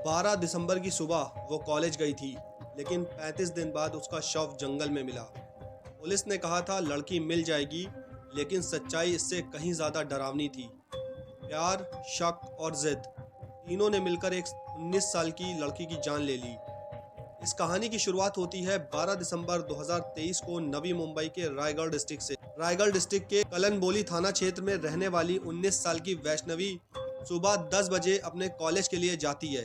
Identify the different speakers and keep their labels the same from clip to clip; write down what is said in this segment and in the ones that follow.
Speaker 1: 12 दिसंबर की सुबह वो कॉलेज गई थी, लेकिन 35 दिन बाद उसका शव जंगल में मिला। पुलिस ने कहा था लड़की मिल जाएगी, लेकिन सच्चाई इससे कहीं ज़्यादा डरावनी थी। प्यार, शक और जिद तीनों ने मिलकर एक 19 साल की लड़की की जान ले ली। इस कहानी की शुरुआत होती है 12 दिसंबर 2023 को नवी मुंबई के रायगढ़ डिस्ट्रिक्ट से। रायगढ़ डिस्ट्रिक्ट के कलनबोली थाना क्षेत्र में रहने वाली 19 साल की वैष्णवी सुबह 10 बजे अपने कॉलेज के लिए जाती है।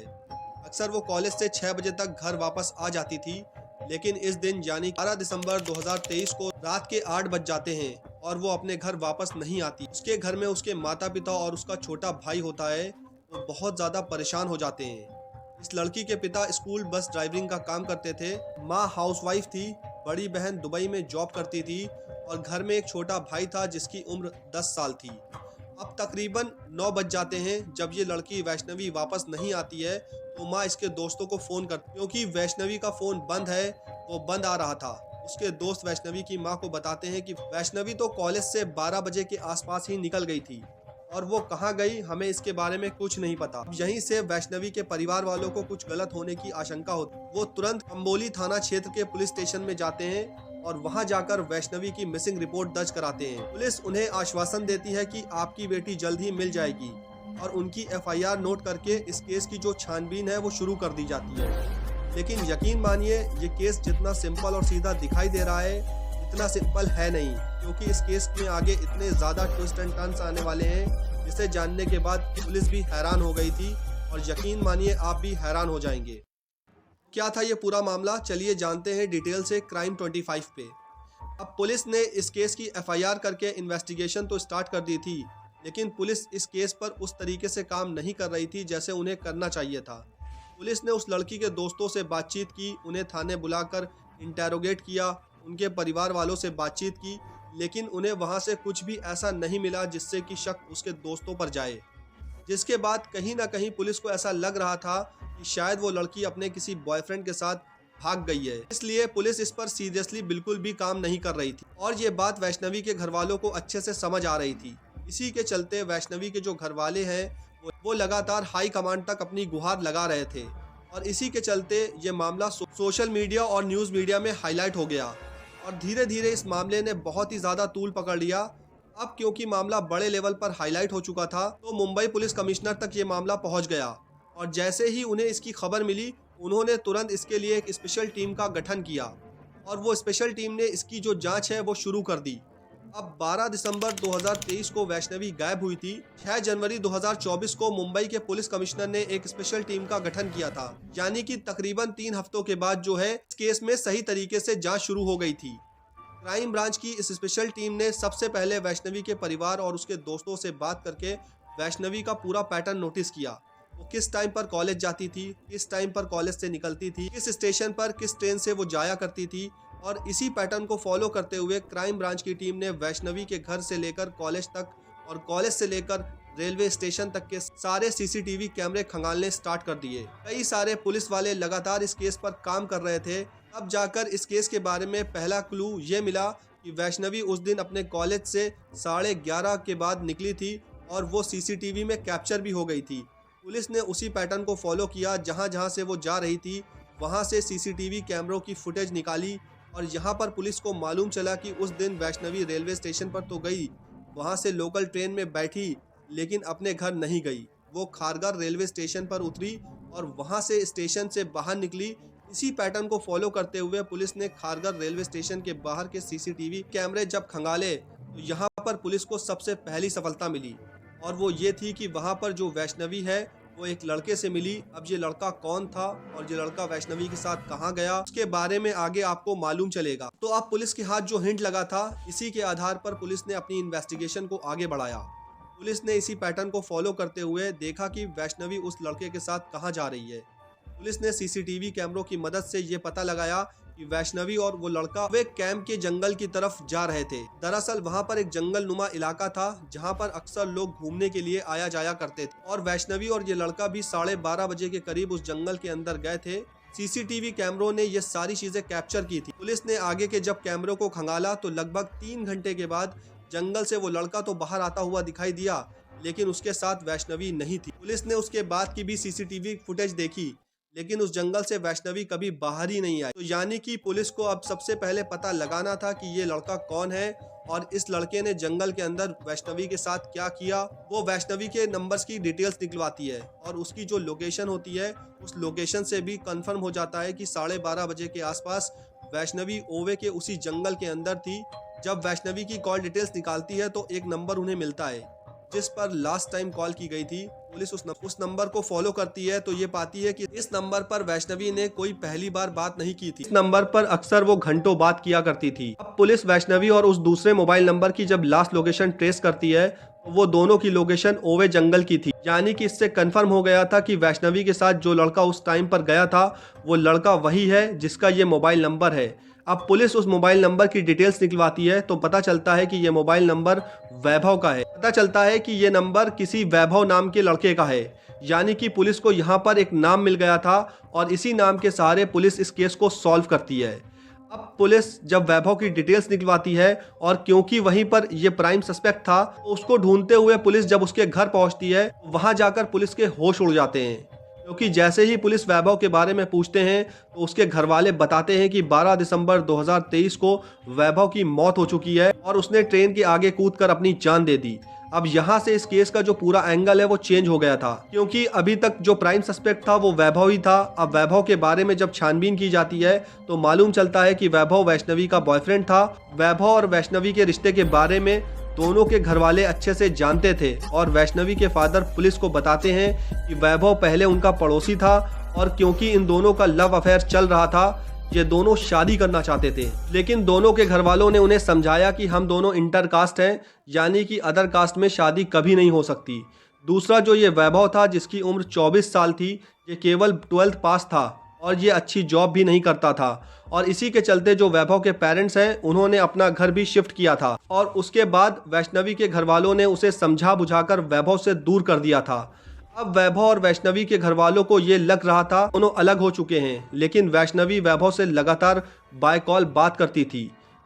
Speaker 1: अक्सर वो कॉलेज से 6 बजे तक घर वापस आ जाती थी, लेकिन इस दिन यानी 12 दिसंबर 2023 को रात के 8 बज जाते हैं और वो अपने घर वापस नहीं आती। उसके घर में उसके माता पिता और उसका छोटा भाई होता है। वो बहुत ज़्यादा परेशान हो जाते हैं। इस लड़की के पिता स्कूल बस ड्राइविंग का काम करते थे, माँ हाउसवाइफ थी, बड़ी बहन दुबई में जॉब करती थी और घर में एक छोटा भाई था जिसकी उम्र 10 साल थी। अब तकरीबन 9 बज जाते हैं जब ये लड़की वैष्णवी वापस नहीं आती है, तो माँ इसके दोस्तों को फ़ोन करती, क्योंकि वैष्णवी का फ़ोन बंद है, वो बंद आ रहा था। उसके दोस्त वैष्णवी की माँ को बताते हैं कि वैष्णवी तो कॉलेज से 12 बजे के आसपास ही निकल गई थी और वो कहाँ गई हमें इसके बारे में कुछ नहीं पता। यहीं से वैष्णवी के परिवार वालों को कुछ गलत होने की आशंका होती। वो तुरंत कंबोली थाना क्षेत्र के पुलिस स्टेशन में जाते हैं और वहां जाकर वैष्णवी की मिसिंग रिपोर्ट दर्ज कराते हैं। पुलिस उन्हें आश्वासन देती है कि आपकी बेटी जल्द ही मिल जाएगी और उनकी एफआईआर नोट करके इस केस की जो छानबीन है वो शुरू कर दी जाती है। लेकिन यकीन मानिए, ये केस जितना सिंपल और सीधा दिखाई दे रहा है, इतना सिंपल है नहीं, क्योंकि इस केस में आगे इतने ज़्यादा ट्विस्ट एंड टर्न्स आने वाले हैं जिसे जानने के बाद पुलिस भी हैरान हो गई थी और यकीन मानिए आप भी हैरान हो जाएंगे। क्या था ये पूरा मामला, चलिए जानते हैं डिटेल से क्राइम 25 पे। अब पुलिस ने इस केस की एफआईआर करके इन्वेस्टिगेशन तो स्टार्ट कर दी थी, लेकिन पुलिस इस केस पर उस तरीके से काम नहीं कर रही थी जैसे उन्हें करना चाहिए था। पुलिस ने उस लड़की के दोस्तों से बातचीत की, उन्हें थाने बुलाकर इंटेरोगेट किया, उनके परिवार वालों से बातचीत की, लेकिन उन्हें वहां से कुछ भी ऐसा नहीं मिला जिससे कि शक उसके दोस्तों पर जाए। जिसके बाद कहीं ना कहीं पुलिस को ऐसा लग रहा था कि शायद वो लड़की अपने किसी बॉयफ्रेंड के साथ भाग गई है, इसलिए पुलिस इस पर सीरियसली बिल्कुल भी काम नहीं कर रही थी और ये बात वैष्णवी के घर वालों को अच्छे से समझ आ रही थी। इसी के चलते वैष्णवी के जो घर वाले हैं वो लगातार हाई कमांड तक अपनी गुहार लगा रहे थे और इसी के चलते ये मामला सोशल मीडिया और न्यूज़ मीडिया में हाईलाइट हो गया और धीरे धीरे इस मामले ने बहुत ही ज़्यादा तूल पकड़ लिया। अब क्योंकि मामला बड़े लेवल पर हाईलाइट हो चुका था, तो मुंबई पुलिस कमिश्नर तक ये मामला पहुंच गया और जैसे ही उन्हें इसकी खबर मिली, उन्होंने तुरंत इसके लिए एक स्पेशल टीम का गठन किया और वो स्पेशल टीम ने इसकी जो जांच है वो शुरू कर दी। अब 12 दिसंबर 2023 को वैष्णवी गायब हुई थी। 6 जनवरी 2024 को मुंबई के पुलिस कमिश्नर ने एक स्पेशल टीम का गठन किया था, यानी कि तकरीबन 3 हफ्तों के बाद जो है इस केस में सही तरीके से जांच शुरू हो गई थी। क्राइम ब्रांच की इस स्पेशल टीम ने सबसे पहले वैष्णवी के परिवार और उसके दोस्तों से बात करके वैष्णवी का पूरा पैटर्न नोटिस किया। वो किस टाइम पर कॉलेज जाती थी, किस टाइम पर कॉलेज से निकलती थी, किस स्टेशन पर किस ट्रेन से वो जाया करती थी, और इसी पैटर्न को फॉलो करते हुए क्राइम ब्रांच की टीम ने वैष्णवी के घर से लेकर कॉलेज तक और कॉलेज से लेकर रेलवे स्टेशन तक के सारे सीसीटीवी कैमरे खंगालने स्टार्ट कर दिए। कई सारे पुलिस वाले लगातार इस केस पर काम कर रहे थे। अब जाकर इस केस के बारे में पहला क्लू ये मिला कि वैष्णवी उस दिन अपने कॉलेज से 11:30 के बाद निकली थी और वो सीसीटीवी में कैप्चर भी हो गई थी। पुलिस ने उसी पैटर्न को फॉलो किया, जहां जहां से वो जा रही थी वहां से सीसीटीवी कैमरों की फुटेज निकाली और यहाँ पर पुलिस को मालूम चला कि उस दिन वैष्णवी रेलवे स्टेशन पर तो गई, वहाँ से लोकल ट्रेन में बैठी, लेकिन अपने घर नहीं गई। वो खारगर रेलवे स्टेशन पर उतरी और वहाँ से स्टेशन से बाहर निकली। इसी पैटर्न को फॉलो करते हुए पुलिस ने खारगर रेलवे स्टेशन के बाहर के सीसीटीवी कैमरे जब खंगाले, तो यहाँ पर पुलिस को सबसे पहली सफलता मिली और वो ये थी कि वहाँ पर जो वैष्णवी है वो एक लड़के से मिली। अब ये लड़का कौन था और ये लड़का वैष्णवी के साथ कहाँ गया, उसके बारे में आगे आपको मालूम चलेगा। तो अब पुलिस के हाथ जो हिंट लगा था, इसी के आधार पर पुलिस ने अपनी इन्वेस्टिगेशन को आगे बढ़ाया। पुलिस ने इसी पैटर्न को फॉलो करते हुए देखा कि वैष्णवी उस लड़के के साथ कहाँ जा रही है। पुलिस ने सीसीटीवी कैमरों की मदद से ये पता लगाया कि वैष्णवी और वो लड़का वे कैंप के जंगल की तरफ जा रहे थे। दरअसल वहां पर एक जंगल नुमा इलाका था जहां पर अक्सर लोग घूमने के लिए आया जाया करते थे और वैष्णवी और ये लड़का भी 12:30 बजे के करीब उस जंगल के अंदर गए थे। सीसीटीवी कैमरों ने ये सारी चीजें कैप्चर की थी। पुलिस ने आगे के जब कैमरों को खंगाला तो लगभग 3 घंटे के बाद जंगल से वो लड़का तो बाहर आता हुआ दिखाई दिया, लेकिन उसके साथ वैष्णवी नहीं थी। पुलिस ने उसके बाद की भी सीसीटीवी फुटेज देखी, लेकिन उस जंगल से वैष्णवी कभी बाहर ही नहीं आई। तो यानी कि पुलिस को अब सबसे पहले पता लगाना था कि ये लड़का कौन है और इस लड़के ने जंगल के अंदर वैष्णवी के साथ क्या किया। वो वैष्णवी के नंबर्स की डिटेल्स निकलवाती है और उसकी जो लोकेशन होती है उस लोकेशन से भी कंफर्म हो जाता है कि 12:30 बजे के आसपास वैष्णवी ओवे के उसी जंगल के अंदर थी। जब वैष्णवी की कॉल डिटेल्स निकालती है तो एक नंबर उन्हें मिलता है जिस पर लास्ट टाइम कॉल की गई थी। पुलिस उस नंबर को फॉलो करती है तो ये पाती है कि इस नंबर पर वैष्णवी ने कोई पहली बार बात नहीं की थी। इस नंबर पर अक्सर वो घंटों बात किया करती थी। अब पुलिस वैष्णवी और उस दूसरे मोबाइल नंबर की जब लास्ट लोकेशन ट्रेस करती है तो वो दोनों की लोकेशन ओवे जंगल की थी। यानी कि इससे कंफर्म हो गया था कि वैष्णवी के साथ जो लड़का उस टाइम पर गया था वो लड़का वही है जिसका ये मोबाइल नंबर है। अब पुलिस उस मोबाइल नंबर की डिटेल्स निकलवाती है तो पता चलता है कि ये मोबाइल नंबर वैभव का है। पता चलता है कि ये नंबर किसी वैभव नाम के लड़के का है। यानी कि पुलिस को यहाँ पर एक नाम मिल गया था और इसी नाम के सहारे पुलिस इस केस को सॉल्व करती है। अब पुलिस जब वैभव की डिटेल्स निकलवाती है और क्योंकि वहीं पर ये प्राइम सस्पेक्ट था तो उसको ढूंढते हुए पुलिस जब उसके घर पहुंचती है वहां जाकर पुलिस के होश उड़ जाते हैं, क्योंकि जैसे ही पुलिस वैभव के बारे में पूछते हैं तो उसके घर वाले बताते हैं कि 12 दिसंबर 2023 को वैभव की मौत हो चुकी है और उसने ट्रेन के आगे कूदकर अपनी जान दे दी। अब यहाँ से इस केस का जो पूरा एंगल है वो चेंज हो गया था, क्योंकि अभी तक जो प्राइम सस्पेक्ट था वो वैभव ही था। अब वैभव के बारे में जब छानबीन की जाती है तो मालूम चलता है कि वैभव वैष्णवी का बॉयफ्रेंड था। वैभव और वैष्णवी के रिश्ते के बारे में दोनों के घर वाले अच्छे से जानते थे और वैष्णवी के फादर पुलिस को बताते हैं कि वैभव पहले उनका पड़ोसी था और क्योंकि इन दोनों का लव अफेयर चल रहा था ये दोनों शादी करना चाहते थे, लेकिन दोनों के घर वालों ने उन्हें समझाया कि हम दोनों इंटर कास्ट हैं, यानी कि अदर कास्ट में शादी कभी नहीं हो सकती। दूसरा जो ये वैभव था जिसकी उम्र 24 साल थी, ये केवल 12th पास था और ये अच्छी जॉब भी नहीं करता था और इसी के चलते जो वैभव के पेरेंट्स हैं उन्होंने अपना घर भी शिफ्ट किया था और उसके बाद वैष्णवी के घर वालों ने उसे समझा बुझाकर वैभव से दूर कर दिया था। अब वैभव और वैष्णवी के घर वालों को ये लग रहा था दोनों अलग हो चुके हैं, लेकिन वैष्णवी वैभव से लगातार बाय कॉल बात करती थी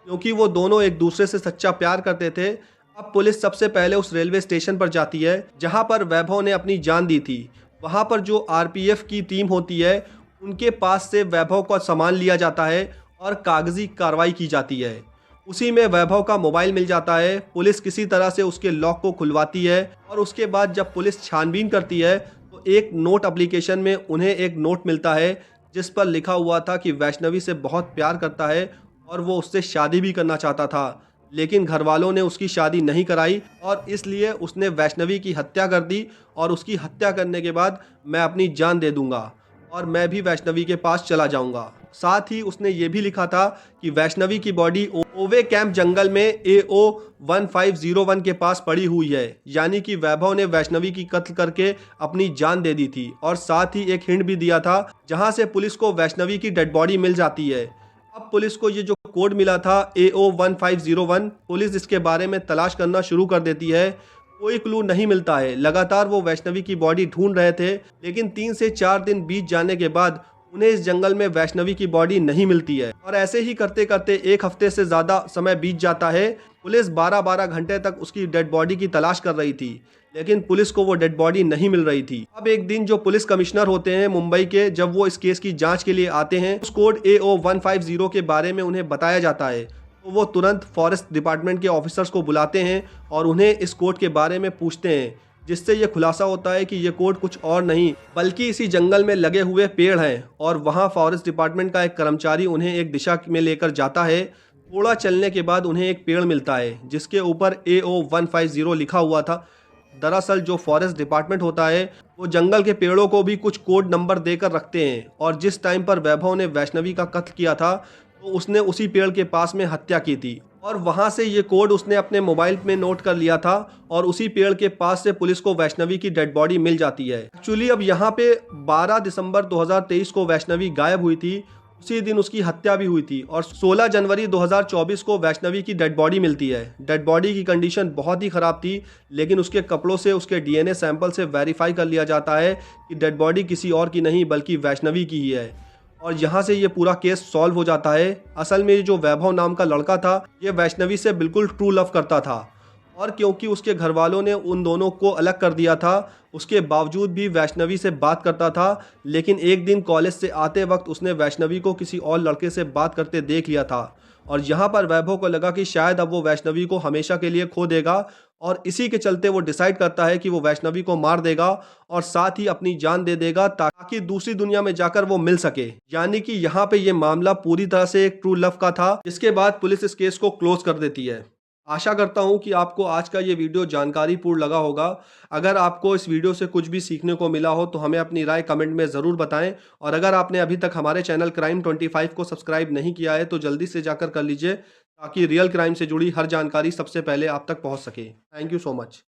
Speaker 1: क्योंकि वो दोनों एक दूसरे से सच्चा प्यार करते थे। अब पुलिस सबसे पहले उस रेलवे स्टेशन पर जाती है जहां पर वैभव ने अपनी जान दी थी। वहां पर जो आरपीएफ की टीम होती है उनके पास से वैभव का सामान लिया जाता है और कागजी कार्रवाई की जाती है। उसी में वैभव का मोबाइल मिल जाता है। पुलिस किसी तरह से उसके लॉक को खुलवाती है और उसके बाद जब पुलिस छानबीन करती है तो एक नोट एप्लीकेशन में उन्हें एक नोट मिलता है जिस पर लिखा हुआ था कि वैष्णवी से बहुत प्यार करता है और वो उससे शादी भी करना चाहता था, लेकिन घर वालों ने उसकी शादी नहीं कराई और इसलिए उसने वैष्णवी की हत्या कर दी और उसकी हत्या करने के बाद मैं अपनी जान दे दूंगा और मैं भी वैष्णवी के पास चला जाऊंगा। साथ ही उसने ये भी लिखा था कि वैष्णवी की बॉडी ओवे कैंप जंगल में AO 1501 के पास पड़ी हुई है, यानी कि वैभव ने वैष्णवी की कत्ल करके अपनी जान दे दी थी और साथ ही एक हिंट भी दिया था जहां से पुलिस को वैष्णवी की डेड बॉडी मिल जाती है। अब पुलिस को ये जो कोड मिला था AO 1501, पुलिस इसके बारे में तलाश करना शुरू कर देती है। कोई क्लू नहीं मिलता है। लगातार वो वैष्णवी की बॉडी ढूंढ रहे थे, लेकिन 3 से 4 दिन बीत जाने के बाद उन्हें इस जंगल में वैष्णवी की बॉडी नहीं मिलती है और ऐसे ही करते करते 1 हफ्ते से ज़्यादा समय बीत जाता है। पुलिस 12-12 घंटे तक उसकी डेड बॉडी की तलाश कर रही थी, लेकिन पुलिस को वो डेड बॉडी नहीं मिल रही थी। अब एक दिन जो पुलिस कमिश्नर होते हैं मुंबई के, जब वो इस केस की जांच के लिए आते हैं, उस कोड AO 150 के बारे में उन्हें बताया जाता है तो वो तुरंत फॉरेस्ट डिपार्टमेंट के ऑफिसर्स को बुलाते हैं और उन्हें इस कोड के बारे में पूछते हैं, जिससे ये खुलासा होता है कि ये कोड कुछ और नहीं बल्कि इसी जंगल में लगे हुए पेड़ हैं और वहाँ फॉरेस्ट डिपार्टमेंट का एक कर्मचारी उन्हें एक दिशा में लेकर जाता है। थोड़ा चलने के बाद उन्हें एक पेड़ मिलता है जिसके ऊपर AO 150 लिखा हुआ था। दरअसल जो फॉरेस्ट डिपार्टमेंट होता है वो जंगल के पेड़ों को भी कुछ कोड नंबर देकर रखते हैं और जिस टाइम पर वैभव ने वैष्णवी का कत्ल किया था तो उसने उसी पेड़ के पास में हत्या की थी और वहां से ये कोड उसने अपने मोबाइल में नोट कर लिया था और उसी पेड़ के पास से पुलिस को वैष्णवी की डेड बॉडी मिल जाती है। एक्चुअली अब यहाँ पे 12 दिसंबर 2023 को वैष्णवी गायब हुई थी, उसी दिन उसकी हत्या भी हुई थी और 16 जनवरी 2024 को वैष्णवी की डेड बॉडी मिलती है। डेड बॉडी की कंडीशन बहुत ही ख़राब थी, लेकिन उसके कपड़ों से उसके DNA सैंपल से वेरीफाई कर लिया जाता है कि डेड बॉडी किसी और की नहीं बल्कि वैष्णवी की ही है और यहाँ से ये पूरा केस सॉल्व हो जाता है। असल में जो वैभव नाम का लड़का था ये वैष्णवी से बिल्कुल ट्रू लव करता था और क्योंकि उसके घर वालों ने उन दोनों को अलग कर दिया था, उसके बावजूद भी वैष्णवी से बात करता था। लेकिन एक दिन कॉलेज से आते वक्त उसने वैष्णवी को किसी और लड़के से बात करते देख लिया था और यहाँ पर वैभव को लगा कि शायद अब वो वैष्णवी को हमेशा के लिए खो देगा और इसी के चलते वो डिसाइड करता है कि वो वैष्णवी को मार देगा और साथ ही अपनी जान दे देगा ताकि दूसरी दुनिया में जाकर वो मिल सके। यानी कि यहाँ पे ये मामला पूरी तरह से एक ट्रू लव का था, जिसके बाद पुलिस इस केस को क्लोज कर देती है। आशा करता हूँ कि आपको आज का ये वीडियो जानकारीपूर्ण लगा होगा। अगर आपको इस वीडियो से कुछ भी सीखने को मिला हो तो हमें अपनी राय कमेंट में ज़रूर बताएं और अगर आपने अभी तक हमारे चैनल क्राइम 25 को सब्सक्राइब नहीं किया है तो जल्दी से जाकर कर लीजिए ताकि रियल क्राइम से जुड़ी हर जानकारी सबसे पहले आप तक पहुँच सके। Thank you so much.